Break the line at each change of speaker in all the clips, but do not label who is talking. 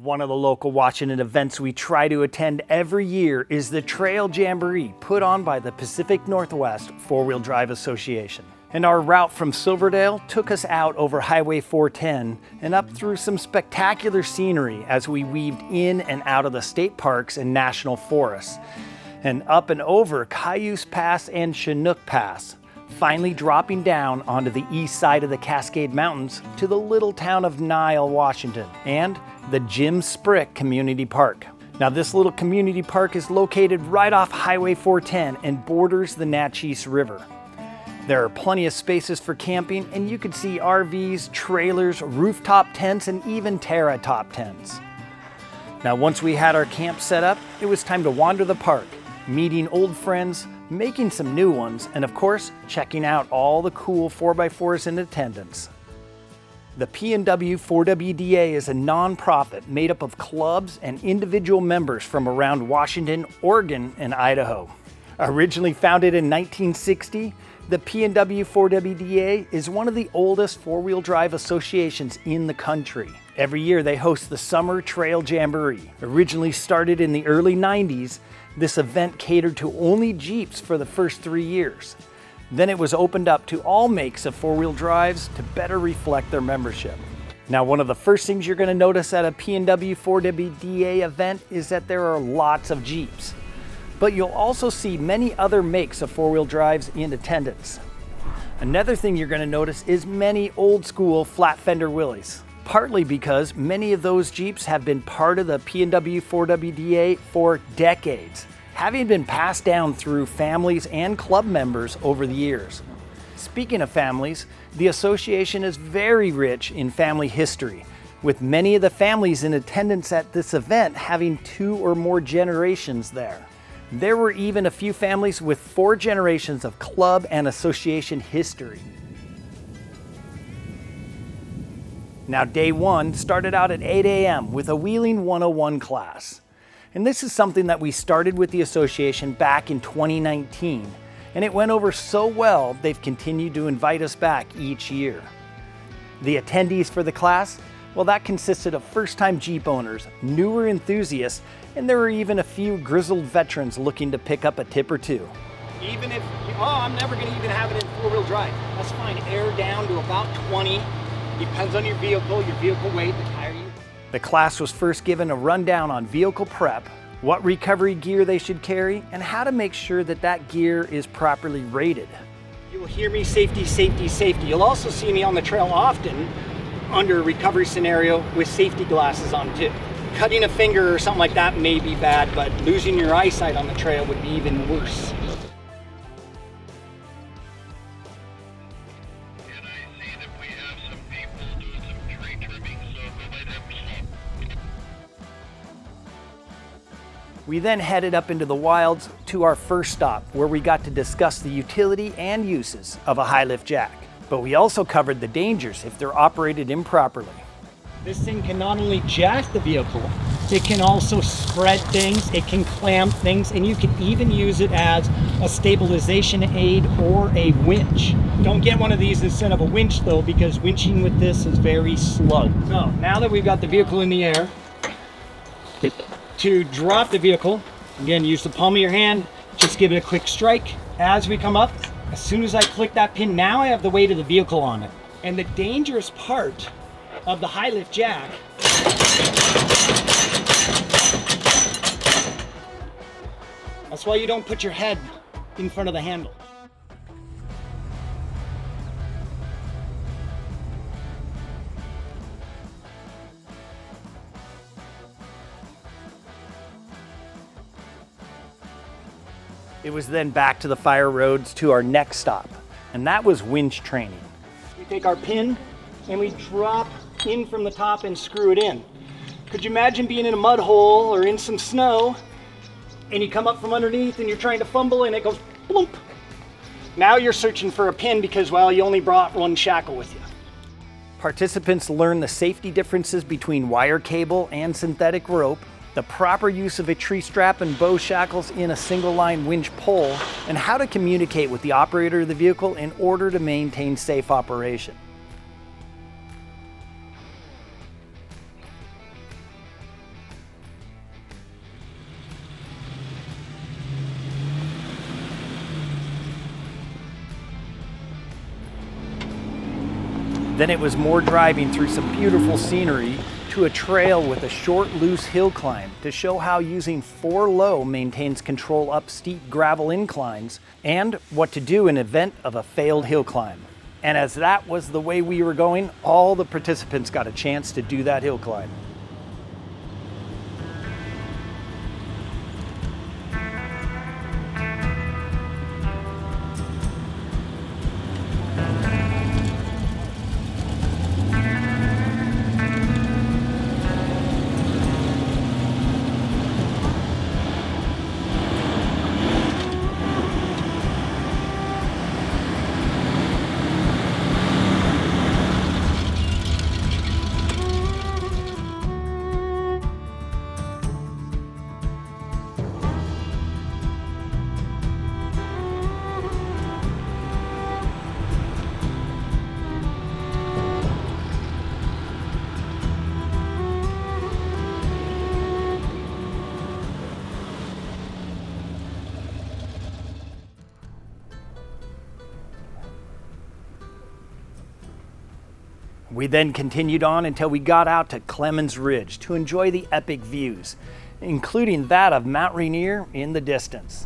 One of the local Washington events we try to attend every year is the Trail Jamboree put on by the Pacific Northwest 4-Wheel Drive Association. And our route from Silverdale took us out over Highway 410 and up through some spectacular scenery as we weaved in and out of the state parks and national forests, and up and over Cayuse Pass and Chinook Pass, finally dropping down onto the east side of the Cascade Mountains to the little town of Niles, Washington, and the Jim Sprick Community Park. Now, this little community park is located right off Highway 410 and borders the Naches River. There are plenty of spaces for camping, and you can see RVs, trailers, rooftop tents, and even terra top tents. Now, once we had our camp set up, it was time to wander the park, meeting old friends, making some new ones, and of course, checking out all the cool 4x4s in attendance. The PNW4WDA is a nonprofit made up of clubs and individual members from around Washington, Oregon, and Idaho. Originally founded in 1960, the PNW4WDA is one of the oldest 4-wheel drive associations in the country. Every year they host the Summer Trail Jamboree. Originally started in the early 90s, this event catered to only Jeeps for the first 3 years. Then it was opened up to all makes of 4-wheel drives to better reflect their membership. Now, one of the first things you're going to notice at a PNW4WDA event is that there are lots of Jeeps. But you'll also see many other makes of 4-wheel drives in attendance. Another thing you're going to notice is many old school flat fender wheelies, partly because many of those Jeeps have been part of the PNW4WDA for decades, having been passed down through families and club members over the years. Speaking of families, the association is very rich in family history, with many of the families in attendance at this event having 2 or more generations there. There were even a few families with 4 generations of club and association history. Now, day 1 started out at 8 a.m. with a Wheeling 101 class. And this is something that we started with the association back in 2019. And it went over so well, they've continued to invite us back each year. The attendees for the class, well, that consisted of first-time Jeep owners, newer enthusiasts, and there were even a few grizzled veterans looking to pick up a tip or two. Even if, I'm never going to even have it in 4-wheel drive. That's fine. Air down to about 20. Depends on your vehicle weight, the tire you. The class was first given a rundown on vehicle prep, what recovery gear they should carry, and how to make sure that that gear is properly rated. You will hear me safety, safety, safety. You'll also see me on the trail often under a recovery scenario with safety glasses on too. Cutting a finger or something like that may be bad, but losing your eyesight on the trail would be even worse. We then headed up into the wilds to our first stop, where we got to discuss the utility and uses of a high lift jack. But we also covered the dangers if they're operated improperly. This thing can not only jack the vehicle, it can also spread things, it can clamp things, and you can even use it as a stabilization aid or a winch. Don't get one of these instead of a winch though, because winching with this is very slow. So now that we've got the vehicle in the air, to drop the vehicle, again, use the palm of your hand, just give it a quick strike. As we come up, as soon as I click that pin, now I have the weight of the vehicle on it. And the dangerous part of the high lift jack that's why you don't put your head in front of the handle. It was then back to the fire roads to our next stop, and that was winch training. We take our pin and we drop in from the top and screw it in. Could you imagine being in a mud hole or in some snow and you come up from underneath and you're trying to fumble and it goes bloop. Now you're searching for a pin because, well, you only brought one shackle with you. Participants learn the safety differences between wire cable and synthetic rope, the proper use of a tree strap and bow shackles in a single line winch pole, and how to communicate with the operator of the vehicle in order to maintain safe operation. Then it was more driving through some beautiful scenery to a trail with a short, loose hill climb to show how using 4-low maintains control up steep gravel inclines and what to do in event of a failed hill climb. And as that was the way we were going, all the participants got a chance to do that hill climb. We then continued on until we got out to Clemens Ridge to enjoy the epic views, including that of Mount Rainier in the distance.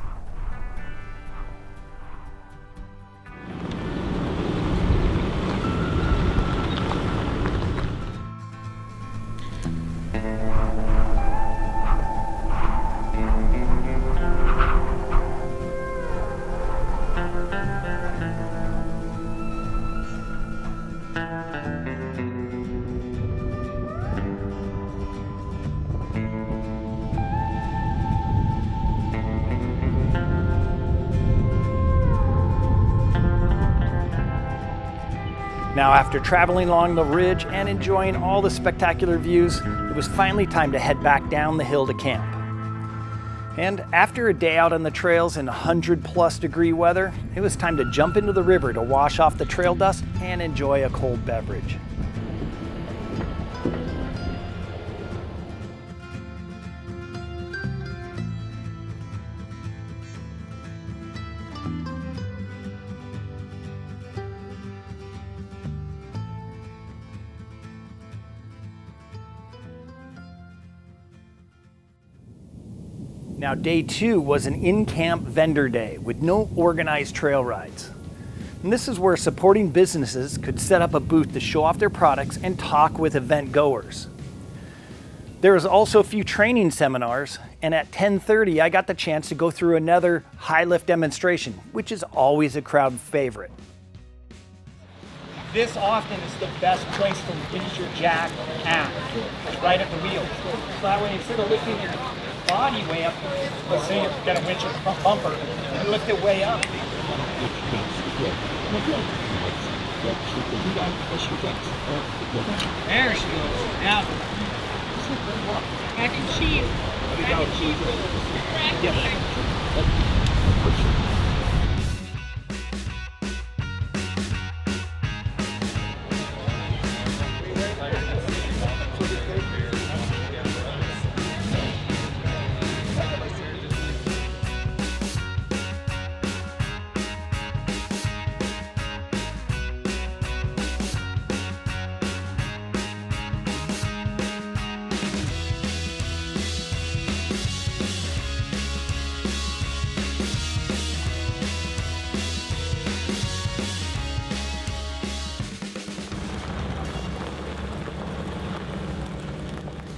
Now, after traveling along the ridge and enjoying all the spectacular views, it was finally time to head back down the hill to camp. And after a day out on the trails in 100+ degree weather, it was time to jump into the river to wash off the trail dust and enjoy a cold beverage. Now, day 2 was an in-camp vendor day with no organized trail rides. And this is where supporting businesses could set up a booth to show off their products and talk with event goers. There was also a few training seminars, and at 10:30 I got the chance to go through another high lift demonstration, which is always a crowd favorite. This often is the best place to finish your jack at, right at the wheel. So that way, instead of lifting your body way up, let's say you've got a winch and front bumper, you lift it way up. There she goes. Now, mac and cheese. Mac and cheese.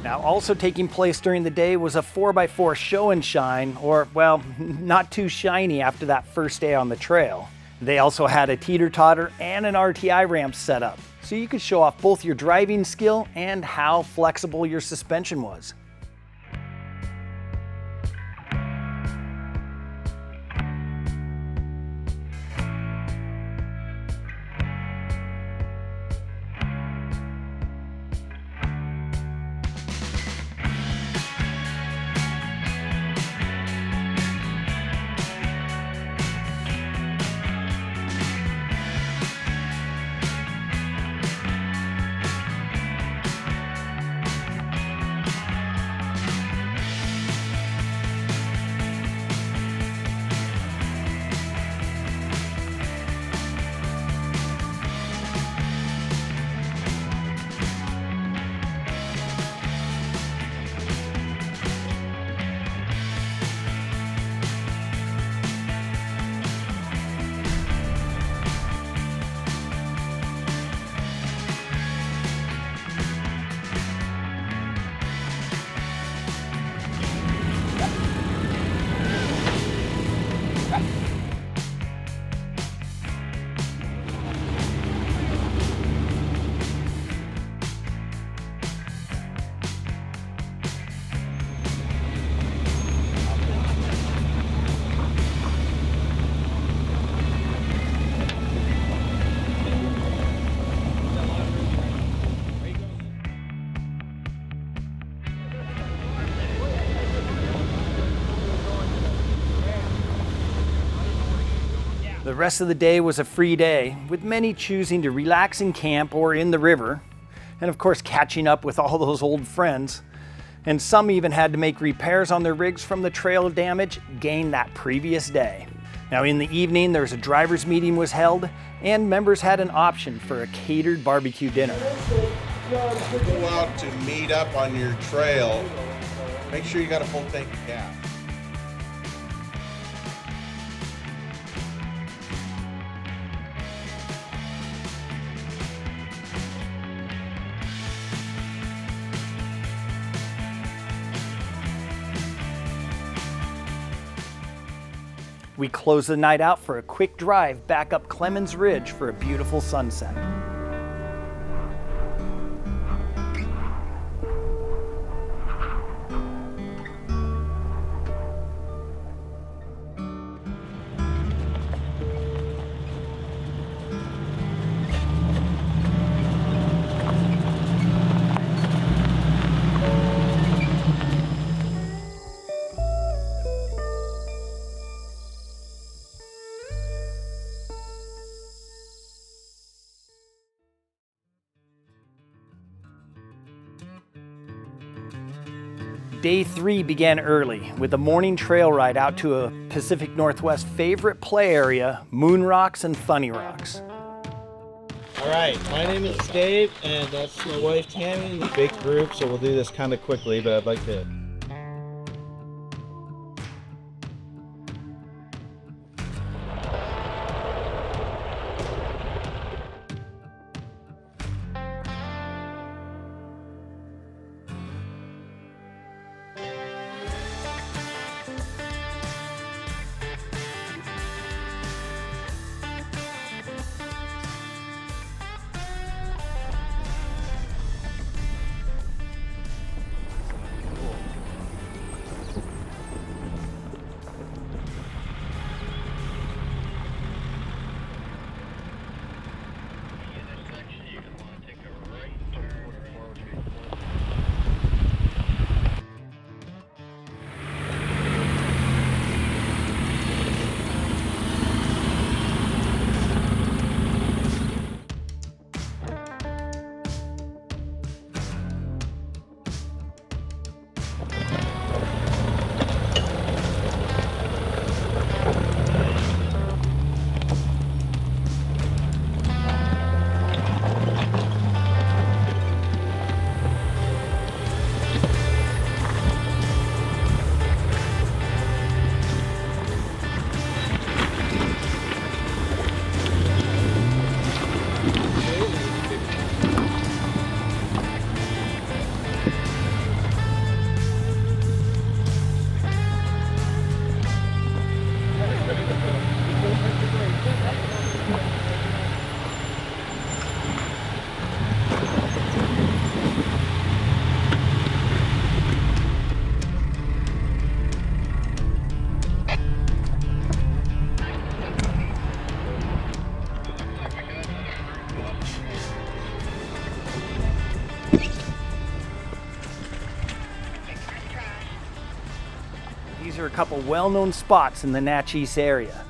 Now, also taking place during the day was a 4x4 show and shine, or, well, not too shiny after that first day on the trail. They also had a teeter-totter and an RTI ramp set up, so you could show off both your driving skill and how flexible your suspension was. The rest of the day was a free day, with many choosing to relax in camp or in the river, and of course catching up with all those old friends. And some even had to make repairs on their rigs from the trail damage gained that previous day. Now in the evening, there was a driver's meeting was held, and members had an option for a catered barbecue dinner.
Go out to meet up on your trail, make sure you got a full tank of gas.
We closed the night out for a quick drive back up Clemens Ridge for a beautiful sunset. Day 3 began early with a morning trail ride out to a Pacific Northwest favorite play area, Moon Rocks and Funny Rocks.
All right, my name is Dave, and that's my wife Tammy. Big group, so we'll do this kind of quickly, but I'd like to.
These are a couple well-known spots in the Naches area.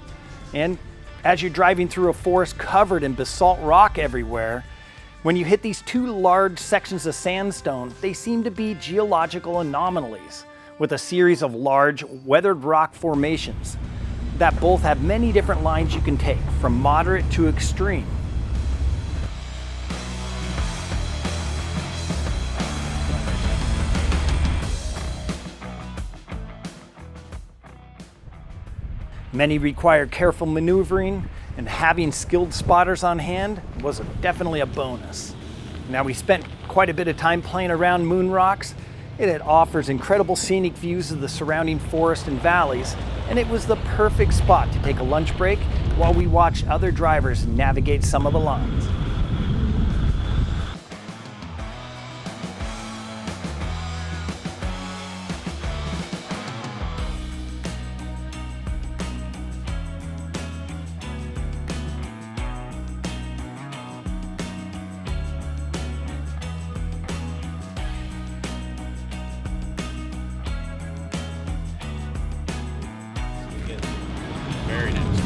And as you're driving through a forest covered in basalt rock everywhere, when you hit these two large sections of sandstone, they seem to be geological anomalies with a series of large weathered rock formations that both have many different lines you can take, from moderate to extreme. Many require careful maneuvering, and having skilled spotters on hand was definitely a bonus. Now, we spent quite a bit of time playing around Moon Rocks. It offers incredible scenic views of the surrounding forest and valleys, and it was the perfect spot to take a lunch break while we watched other drivers navigate some of the lines.
Very nice.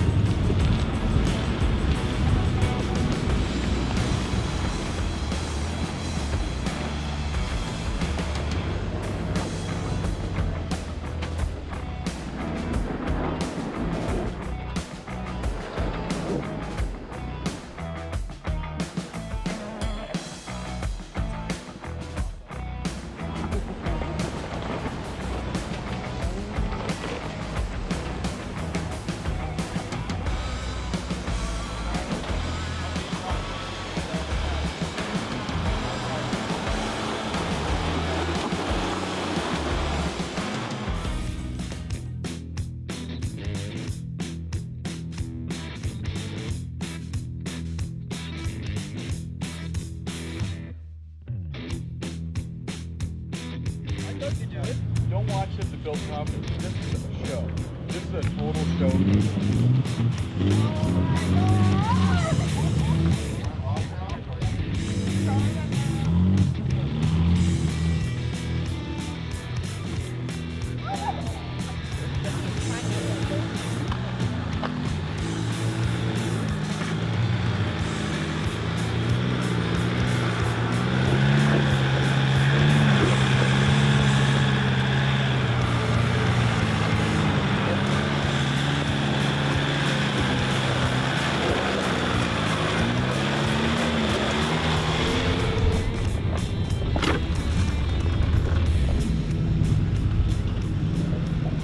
Don't watch it to build confidence. This is a show. This is a total show.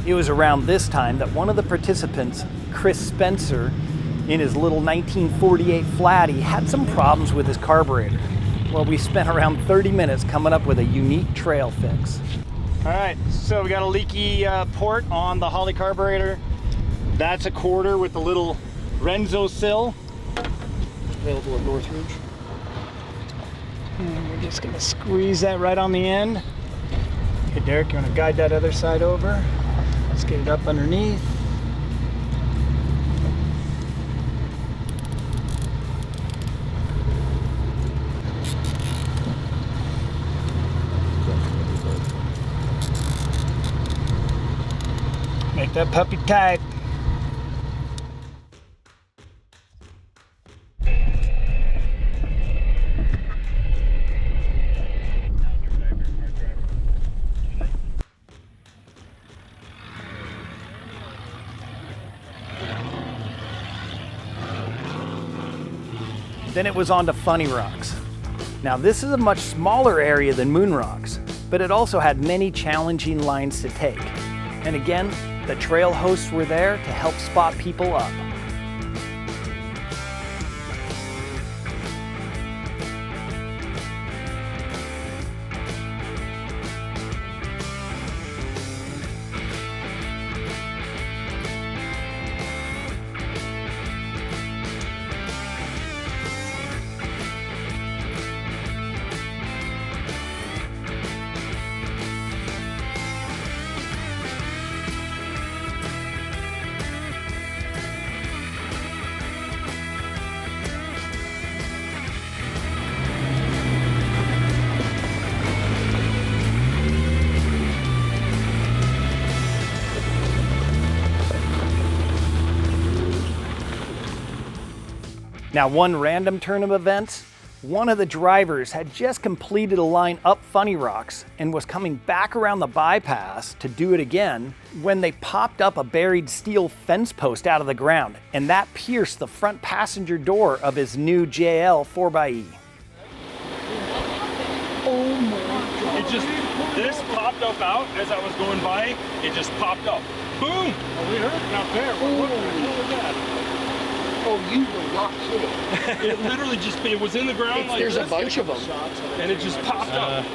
It was around this time that one of the participants, Chris Spencer, in his little 1948 Flatty, had some problems with his carburetor. Well, we spent around 30 minutes coming up with a unique trail fix. All right, so we got a leaky port on the Holly carburetor. That's a quarter with the little Renzo sill. Available at Northridge. And we're just gonna squeeze that right on the end. Okay, Derek, you wanna guide that other side over? Let's get it up underneath. Make that puppy tight. Then it was on to Funny Rocks. Now this is a much smaller area than Moon Rocks, but it also had many challenging lines to take. And again, the trail hosts were there to help spot people up. Now, one random turn of events, one of the drivers had just completed a line up Funny Rocks and was coming back around the bypass to do it again when they popped up a buried steel fence post out of the ground, and that pierced the front passenger door of his new JL 4xe.
Oh my God. It just, this popped up out as I was going by. It just popped up. Boom! Oh, we heard it out there. What the hell was that?
Oh, you were not kidding.
It literally just, it was in the ground like
There's
this,
a bunch of them.
and it just popped up.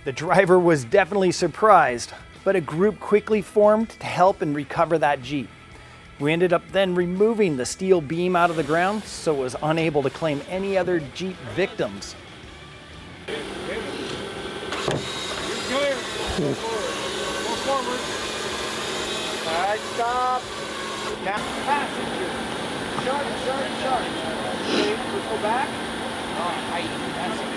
The driver was definitely surprised, but a group quickly formed to help and recover that Jeep. We ended up then removing the steel beam out of the ground, so it was unable to claim any other Jeep victims.
Clear. Go forward.
All right, stop. Now, passenger. Sharp. Okay, let's go back. That's it.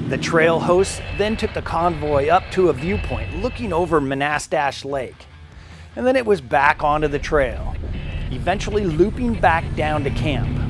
The trail hosts then took the convoy up to a viewpoint looking over Naches Lake. And then it was back onto the trail, eventually looping back down to camp.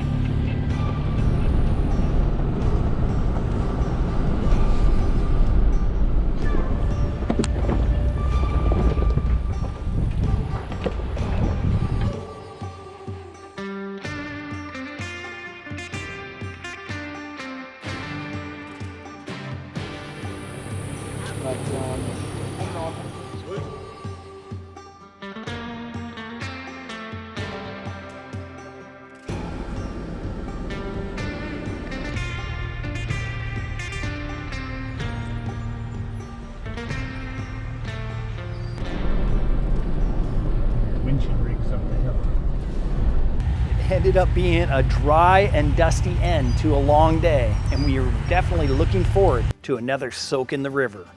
It ended up being a dry and dusty end to a long day, and we are definitely looking forward to another soak in the river.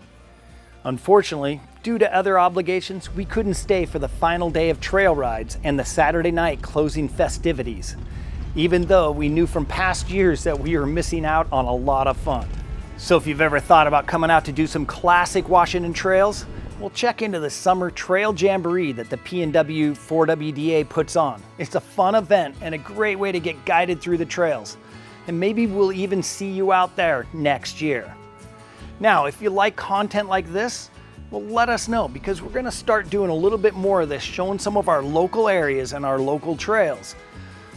Unfortunately, due to other obligations, we couldn't stay for the final day of trail rides and the Saturday night closing festivities, even though we knew from past years that we were missing out on a lot of fun. So if you've ever thought about coming out to do some classic Washington trails, well, check into the summer trail jamboree that the PNW4WDA puts on. It's a fun event and a great way to get guided through the trails. And maybe we'll even see you out there next year. Now, if you like content like this, well, let us know, because we're gonna start doing a little bit more of this, showing some of our local areas and our local trails.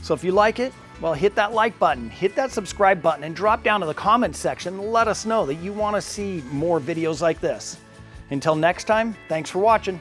So if you like it, well, hit that like button, hit that subscribe button, and drop down to the comments section and let us know that you wanna see more videos like this. Until next time, thanks for watching.